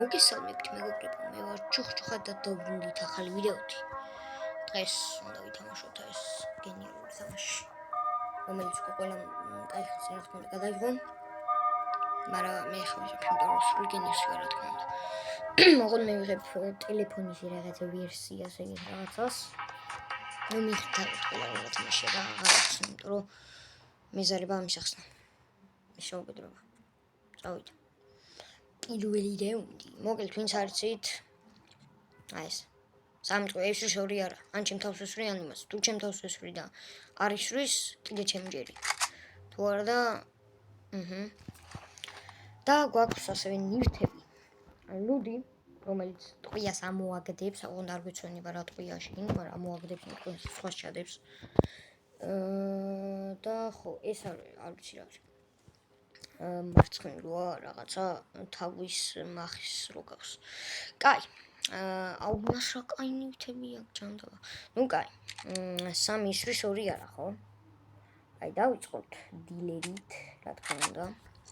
მოგესალმებით მეგობრებო, მე ვარ ჩუხჩუხა და დავბრუნდით ახალი ვიდეოთი. დღეს უნდა ვითამაშოთ ეს გენიალური თამაში, რომელიც ყველა კაი ხალხს რა თქმა უნდა გადაიღო. მაგრამ მე ხარ იმიტომ რომ სულ გენიოსი ვარ რა თქმა უნდა. მოღონ მე ვიღებ ტელეფონის რაღაცა ვერსიას ეგეთ რაღაცას. მე მიხდარით ყველა რა თამაში და რაღაც, იმიტომ რომ მეზარება ამისახსნა. შეუბედრობა. წავიდე. პირველი რაუნდი. მოგეთ ვინც არცით. აი ეს. სამი წვე ეს შორი არა. ან ჩემ თავს ვესვრი ან იმას. თუ ჩემ თავს ვესვრი და არ ისვრის, კიდე ჩემჯერი. თუ არა და და გვაქვს ასევე ნივთები. ლუდი, რომელიც ტყვიას ამოაგდებს, ოღონდ არ გვეცოდება რა ტყვიაში, მაგრამ ამოაგდებს ნიკოს სხვას ჩადებს. და ხო, ეს არ ვიცი რა. მარცხნივა რაღაცა თავის მახის როგავს. კაი. აუმას რა კაი ნივთები აქვს ჯანდაბა. ნუ კაი. 3 ისვრის 2 არა ხო? აი დავიწყოთ დილერით, რა თქმა უნდა.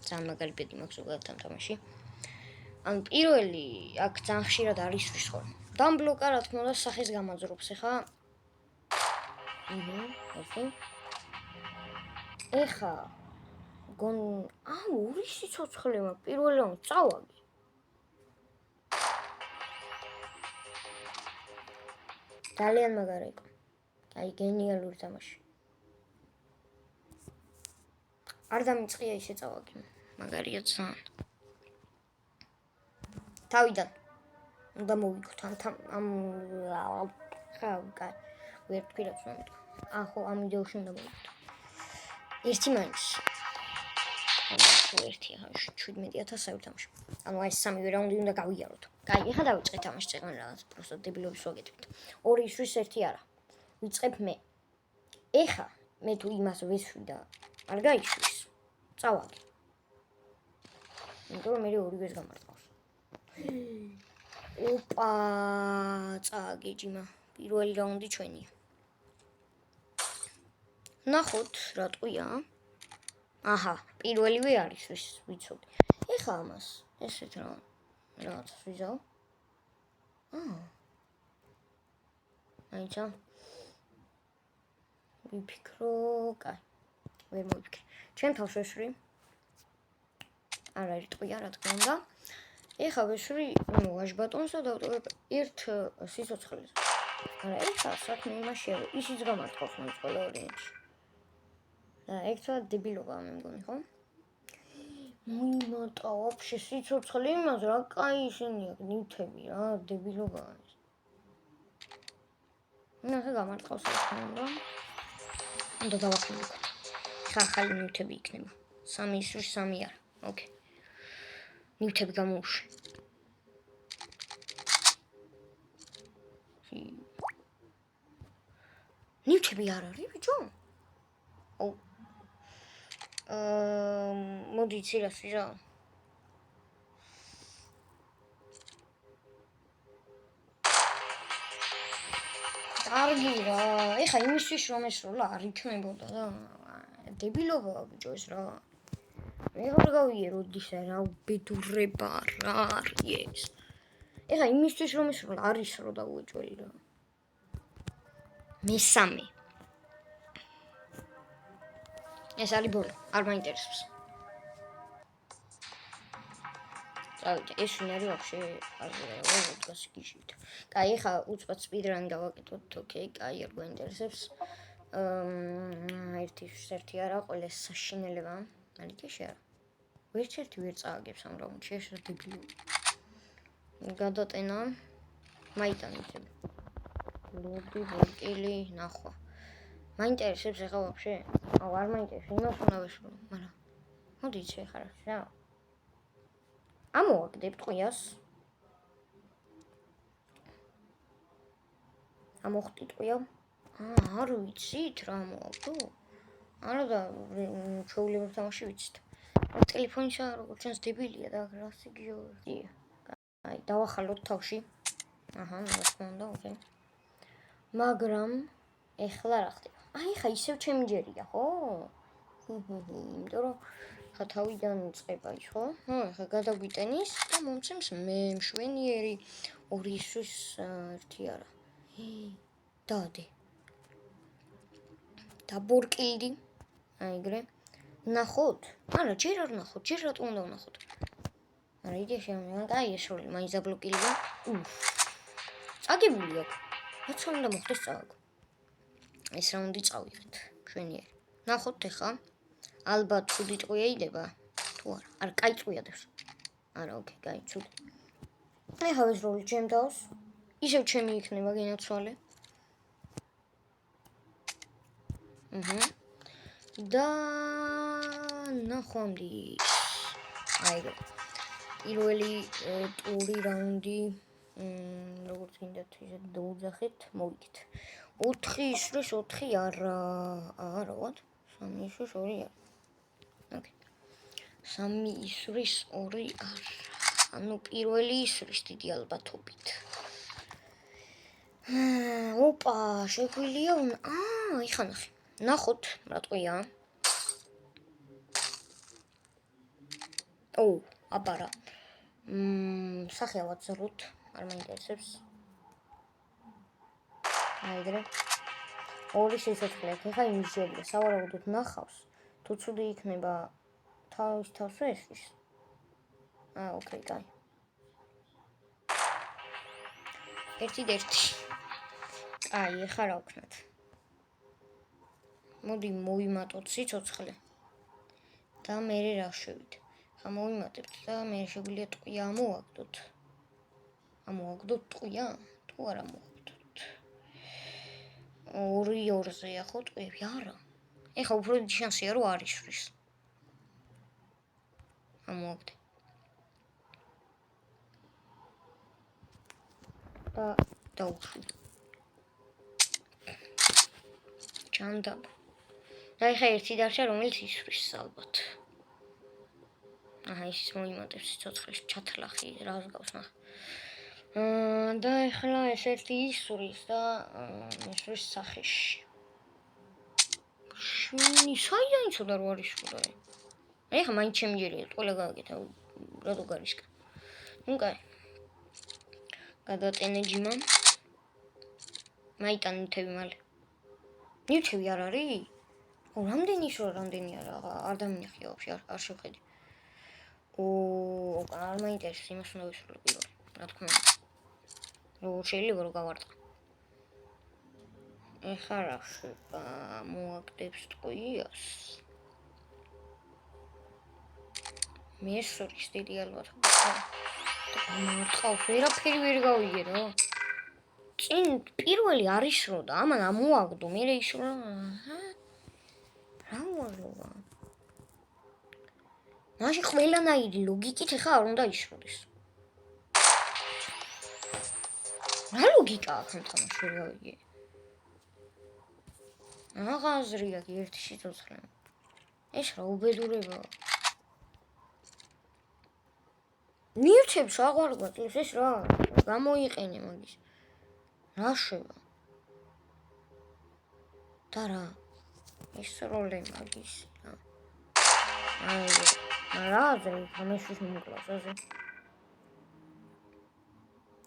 ძალიან მაგარი ბედი მაქვს ზოგადად ამ თამაში. ან პირველი აქ ძალიან ხშირად არ ისვრის ხო. დამბლოკა რა თქმა უნდა სახეს გამაძრობს ხა. ეხა. ეხა ორი სიცოცხლე მაქვს პირველი რომ წავაგი. ძალიან მაგარი იყო. აი გენიალური თამაში. არ დამიწყია ისე წავაგი. მაგარია ძალიან. თავიდან უნდა მოვიქოთ ამ კაი. ვერ თქვი რა თქმა უნდა. ხო ამ ვიდეოში უნდა მოვიქოთ. ერთი მაინც. ერთი ახლა 17000 ავთამაშო. ანუ აი 3 რაუნდი უნდა გავიაროთ. კაი, ეხლა დავიწყე თამაში წეგან რაღაც პროსტო დებილობის ვაგეთებთ. 2 ისვრის 1 არა. ვიწყებ მე. ეხლა მე თუ იმას ვესვი და არ გაიშვის. წავაგი. იმიტომ რომ მე ორივეს გამარტყავს. ოპა, წააგეჯიმა. პირველი რაუნდი ჩვენია. ნახოთ რა ტყვია. აჰა, პირველივე არის ვიცოდი. ეხლა ამას ესეთ რაღაც ვიზავ. აიცა. ვიფიქრო, კაი. ვერ მოვიფიქრე. ჩემ თავს ვესვრი. არ არის ტყვია რა თქმა უნდა. ეხლა ვესვრი ვაჟბატონს და დავტოვებ ერთ სიცოცხლეს. არა, ეხლა საქმე იმაშია, რომ ისიც გამარტყავს მე ყველა ორიენტში. და ერთად დებილობაა მე მგონი, ხო? მოიმატა ვაფშე სიცოცხლე იმას რა კაი ისინი აქვს ნივთები რა, დებილობაა ეს. ნახე გამარტყავს რა თქმა უნდა. უნდა დავახმაროთ. ახალი ნივთები იქნება. 3 ისვრის 3 არა. ოკეი. ნივთები გამოვუშვი. ნივთები არ არის ბიჭო? მოდი ცირას ვიზა. კარგი რა. ეხა იმისთვის რომ ესროლა არ იქნებოდა და დებილობაა ბიჭო ეს რა. მე ვერ გავიეროდი რა უბედურება რა არის ეს. ეხა იმისთვის რომ ესროლა არ ისრო და უეჭველი რა. მესამე. ეს არის ბოლო, არ მაინტერესებს. წავიდე, ეს ვინ არის ვაფშე? არ ვიცი, დგას გიჟით. კაი, ეხლა უცბად სპიდრანი გავაკეთოთ, ოკეი, კაი, არ გვაინტერესებს. ერთი არა, ყველა საშინელება. მალიქეში არა. ერთ-ერთი ვერ წააგებს ამ რაუნდში, ეს რა დებილი. გადატენა. მაიტანითები. ლუდი, ვოლკილი, ნახვა. მაინტერესებს ეხლა ვაფშე? არ მაინტერესებს, იმას უნდა ვესვრო, მაგრამ მოდი იცი ეხლა რა. ამოაგდებ ტყვიას. ამოხტი ტყვია. არ ვიცით რა მოაგდო. არა და ჩაულებებ თამაში ვიცით. ტელეფონისა როგორც ჩანს დებილია და რა სიგიოია. აი, დავახალოთ თავში. აჰა, რა თქმა უნდა, ოკეი. მაგრამ ეხლა რა ხდება? აი, ხა ისევ ჩემჯერია, ხო? იმიტომ რომ ხა თავიდან იწყება ის, ხო? ხა გადაგვიტენის და მომცემს მე მშვენიერი 2 ისრის 1 არა. დადე. დაბორკილდი. აი ეგრე. ნახოთ? არა, ჯერ არ ნახოთ, ჯერ რატომ უნდა ვნახოთ? არა, იდეა შემიძლია, აი ეს როლი მაინც დაბლოკილია. წაგებული აქვს. რაც უნდა მოხდეს წააგო. ეს რაუნდი წავიღეთ. მშვენიერი. ნახოთ ახლა. ალბათ ცუდი ტყვია იდება. თუ არა, არა, კაი ტყვია დევს. არა, ოკეი, კაი, ცუდი. ახლა ეს როლი ჩემ თავს. ისევ ჩემი იქნება გენაცვალე. და ნახვამდი. აი ეგ. პირველი ტური რაუნდი როგორც გინდათ ისე დაუძახეთ, მოვიგეთ. 4 ისრის 4 არა, ვათ? 3 ისრის 2 არა. ოკეი. 3 ისრის 2 არა. ანუ პირველი ისრის დიდი ალბათობით. ოპა, შეგვიძლია იხა ნახე. ნახოთ, რა ტყვია. აბარა. სახე ავაწეროთ, არ მაინტერესებს. აი ეგრე. 2 სიცოცხლე აქვს, ეხა იმის შეიძლება სავარაუდოდ ნახავს. თუ ცუდი იქნება თავის თავს ესვის. ოკეი, კაი. 1-1. აი, ეხა რა ვქნათ. მოდი მოვიმატოთ სიცოცხლე. და მე რა შევიდე. ხა მოვიმატებთ და მე შეგვიძლია ტყვია ამოვაგდოთ. ამოვაგდოთ ტყვია? თუ არა მოვაგდოთ. 2-2-ზეა ხო ტყვიები? არა. ეხა უფრო დიდი შანსია რომ არ ისვრის. ამოვაგდე. და დაუშვი. ჩანდაბ. და ეხა ერთი დარჩა რომელიც ისვრის ალბათ. ის მოიმატებს სიცოცხლის ჩათლახი რას გავს ნახე. და ეხლა ეს ერთი ისვრის და ისვრის სახეში. შვენი, საიდან იცოდა რომ არ ისვრდა? ეხლა მაინც შემიძლია ყველა გავაკეთა რატო გარისკა. ნუ კაი. გადატენე ჯიმა. მაიტან ნივთები მალე. ნივთები არ არის? რამდენი ისვრა, რამდენი არა, არ დამინახია ვაფშე, არ შევხედე. არ მაინტერესებს, იმას უნდა ვისრულო პირველ, რა თქმა უნდა. როგორ შეიძლება რომ გავარტყა. ეხლა რა ხდება, მოაგდებს ტყვიას. მესვრის დიდი ალბათობით. მარტყავს, ვერაფერი ვერ გავიგე რა. წინ პირველი არ ისროდა, ამან ამოაგდო, მერე ისროდა. რა უაზრობა. მაშინ ყველანაირი ლოგიკით ეხა არ უნდა ისროდეს. რა ლოგიკა აქვს ამ თამაშს ვერ გავიგე. აღაზრი აქვს ერთი სიცოცხლე. ეს რა უბედურებაა. ნივთებს აღარ გვაძლევს ეს რა? გამოიყენე მაგის. რა შევა? და რა? ეს როლე მაგის რა? რა ზე გამეშვის მომკლავს აზე.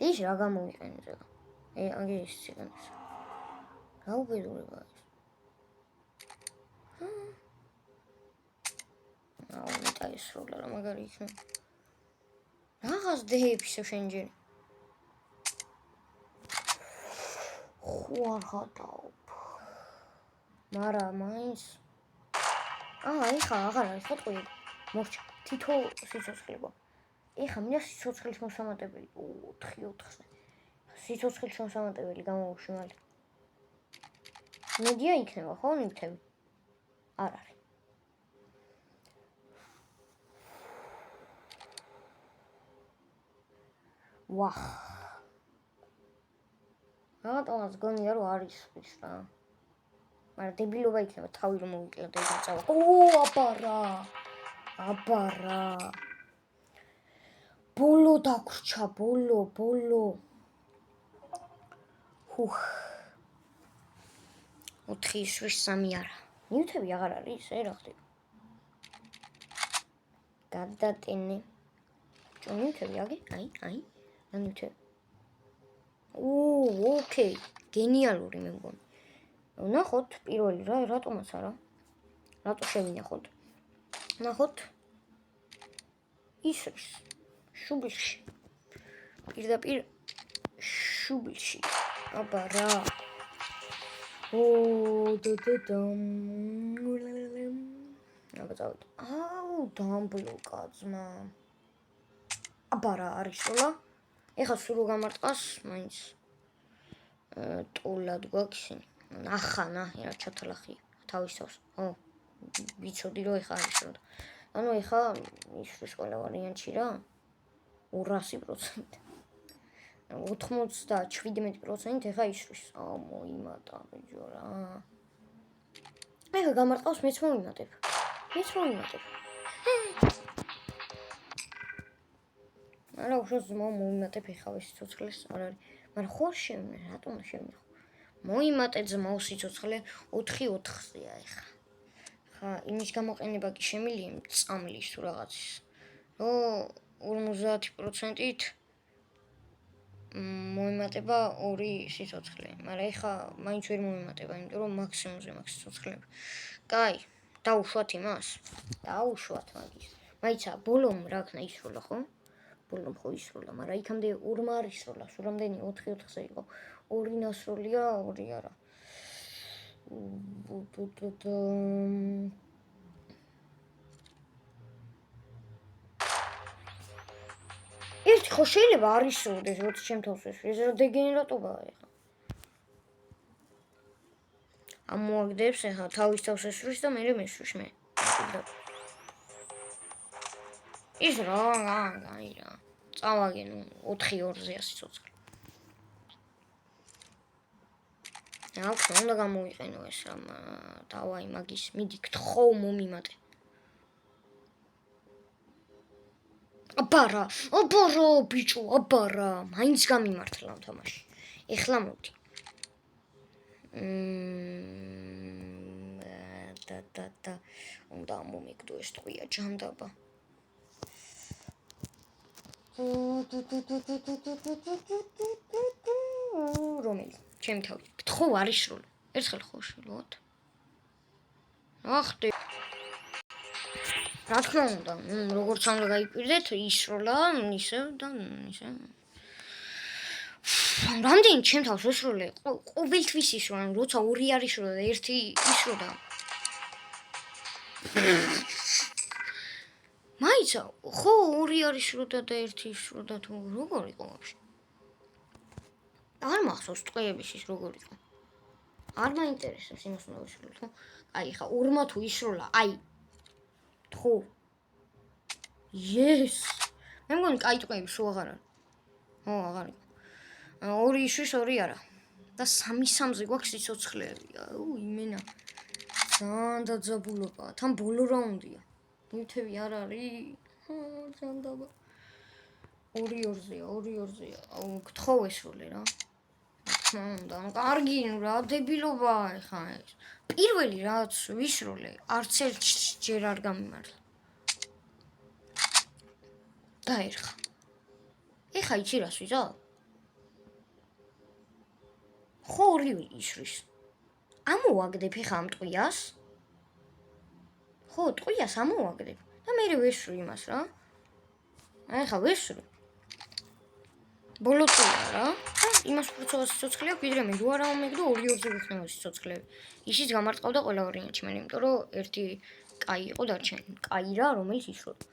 ის რა გამოიყენე ზელა? აგის ციგანს. რა უბედურებაა ეს? ვიტა ეს როლა რა მაგარი იქნება. რაღაც დეებს შენჯერი. ხო არ ხატავ. მარა მაინც. ეხა აღარ არის ხო ტყვია. მორჩა თითო სიცოცხლე გვაქვს. ეხა მინდა სიცოცხლის მოსამატებელი. 4-4-ზე. სიცოცხლის მოსამატებელი გამოვუშვი მალე. მედია იქნება ხო ნივთები? არ არის. ვახ. რატომაც გონია რომ არ ისვრის რა. მაგრამ დებილობა იქნება თავი რომ მოვიკლო და იწავა. აბარა. ბოლო დაგვრჩა, ბოლო. 4 ისვრის 3 არა. ნივთები აღარ არის, რა ხდება? გადატენე. ნივთები, აი, ნივთები. ოკეი, გენიალური მე მგონი. ნახოთ პირველი რატომაც არა. რატო შევინახოთ? ნახოთ. ისრის შუბლში. პირდაპირ შუბლში. აბა რა. აბა წავიდე. დამბლოკა ძმა. აბა რა არის სულა? ეხლა სულ გამარტყას, მაინც ტულად გვაქვს ისინი. ნახანა, რა ჩათალახია თავის თავს. ვიცოდი რომ ეხლა არის რა. ანუ ეხლა ისრის ყველა ვარიანტში რა 200%. 97% ეხლა ისრის. მოიმატა ბიჭო რა. ეხლა გამარტყავს მეც მოიმატებ. არა უშოს მოიმატებ ეხლა ეს სიცოცხლეს არ არის. მაგრამ ხო შევინახე, რატომ შევინახე? მოიმატე ძმაო სიცოცხლე 4-4-ზეა ეხლა. ხა იმის გამოყენება კი შემიძლია წამლის თუ რაღაცის. რომ 50%-ით მოიმატება 2 სიცოცხლე, მაგრამ ეხლა მაინც ვერ მოიმატება, იმიტომ რომ მაქსიმუმზე მაქვს სიცოცხლეები. კაი, დაუშვათ იმას. დაუშვათ მაგის. მაიცა ბოლომ რა ქნა ისროლა ხო? ბოლომ ხო ისროლა, მაგრამ იქამდე 2 არ ისროლა, სულ რამდენი 4-4-ზე იყო. 2 ნასროლია, 2 არა. ერთი ხო შეიძლება არ ისროდეს, როცა ჩემ თავს ესვი, ეს რა დეგენერატობაა ეხლა. ამოაგდებს ეხლა თავის თავს ესვრის და მერე მესვრის მე. ის რა, აი რა. წავაგენ 4-2-ზეა სიცოცხლე. აქ უნდა გამოიყენო ეს რა. დავაი მაგის მიდი გთხოვ მომიმატე. აბა რა, ბიჭო, აბა რა, მაინც გამიმართლა ამ თამაში. ეხლა მოდი. და უნდა მომიგდო ეს ტყვია ჯანდაბა. რომელი? ჩემი თავი. გთხოვ არ ისროლო. ერთხელ ხო შვილოთ. ახტი. რა თქმა უნდა, როგორც უნდა გაიპირდეთ, ისროლა, ისე და ისე. რამდენი ჩემ თავს ესროლე? ყოველთვის ისროლა, როცა 2 არ ისროლა და 1 ისროდა. მაიცა, ხო 2 არ ისროდა და 1 ისროდა თუ როგორ იყო ვაფშე? არ მახსოვს ტყვეების ის როგორ იყო. არ მაინტერესებს იმას უნდა ვისრულოთ, ხო? აი, ხა 2 თუ ისროლა, აი. ხო. Yes. მე მგონი კაი ტყვეები სულ აღარ არის. ხო, აღარ იყო. 2 ისრის 2 არა. და 3-3-ზე გვაქვს სიცოცხლეები. იმენა. ძალიან დაძაბულობაა. თან ბოლო რაუნდია. ნივთები არ არის. ჯანდაბა. 2-2-ზეა, 2-2-ზეა. გთხოვ ესროლე რა. და კარგი რა დებილობაა ეხა ეს. პირველი რაც ვისროლე, არც ერთ ჯერ არ გამიმართლა. დაერხა. ეხა იცი რას ვიზავ? ხო 2 ისრის. ამოვაგდებ ეხა ამ ტყვიას. ხო, ტყვიას ამოვაგდებ და მე ვესვრი იმას რა. ეხა ვესვრი. ბოლო ტყვია რა. იმას პროცესს სიცოცხლე აქვს, ვიდრე მე რო არ ამომეგდო 2-2-ზე გიქნება სიცოცხლეები. ისიც გამარტყავდა ყველა ვარიანტში, მე იმიტომ რომ 1 კაი იყო დარჩენილი. კაი რა, რომელიც ისროდა.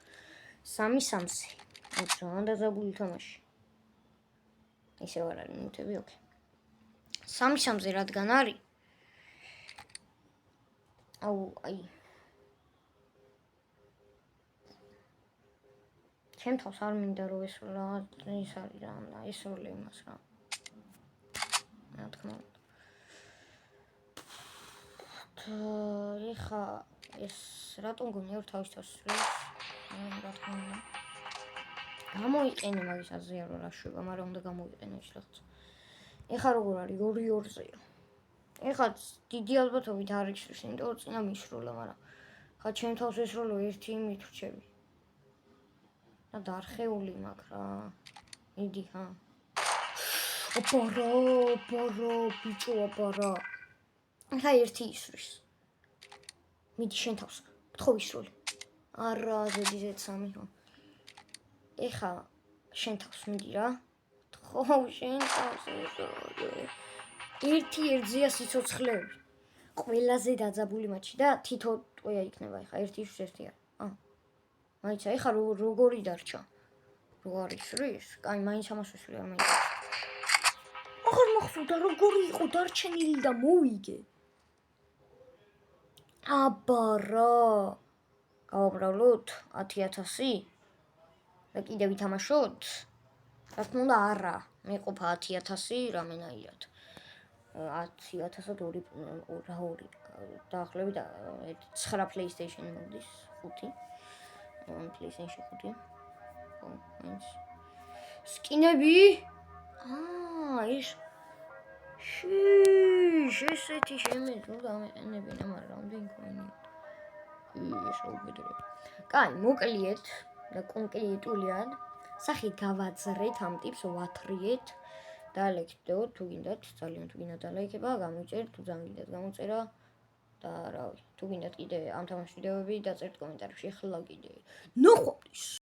3-3-ზე. ძალიან დაძაბული თამაში. ისე არ არის ნივთები, ოკეი. 3-3-ზე რადგან არის? აი. ჩემ თავს არ მინდა რომ ესროლა, ის არის რა, ესროლე იმას რა. რა თქმა უნდა. ეხა ეს რატომ გონია რომ თავის თავს სრულს? რა თქმა უნდა. გამოიყენე მაგის აზრია რომ რა შვება, მაგრამ უნდა გამოიყენო ის რაღაც. ეხა როგორ არის 2-2-ზეა. ეხა დიდი ალბათობით არ ისრვის, იმიტომ რომ წინა მისროლა, მაგრამ ხა ჩემ თავს ესროლო 1 იმით რჩები. და დარხეული მაქვს რა. მიდი ხა. ოპარა, ბიჭო, ოპარა. ხა ერთი ისვრის. მიდი შენ თავს. გთხოვ ისროლი. არა, ზედიზედ 3 ხო. ეხა შენ თავს მიდი რა. გთხოვ შენ თავს ისროლი. ერთი ერთზეა სიცოცხლეები. ყველაზე დაძაბული მატჩი და თითო ტყვია იქნება ეხა ერთი ისვრის ერთი არა. მაიცა ეხა როგორი დარჩა? რო არის ის? კაი, მაინც ამას ვისვრი არ მაინც. აღარ მახსოვდა როგორი იყო დარჩენილი და მოვიგე. აბარა. გავამრავლოთ 10000 და კიდე ვითამაშოთ? რა თქმა უნდა არა. მეყოფა 10000 რამენაირად. 10000-ად 2 დაახლოებით 9 PlayStation მოდის 5. PlayStation 5. ხო, მაინც. სკინები? ეს ესეთი შემეძლო დამეყენებინა, მაგრამ რამდენი ქონია? ეს აუბედრე. კაი, მოკლიეთ და კონკრეტულად სახე გავაძრეთ ამ ტიპს ვათრიეთ და ლექციოთ თუ გინდათ, ძალიან თუ გინდათ დალაიქება, გამოიწერთ თუ ძალიან გინდათ გამოწერა და რავი, თუ გინდათ კიდე ამ თამაშის ვიდეოები დაწერთ კომენტარებში, ახლა კიდე. ნახვამდის.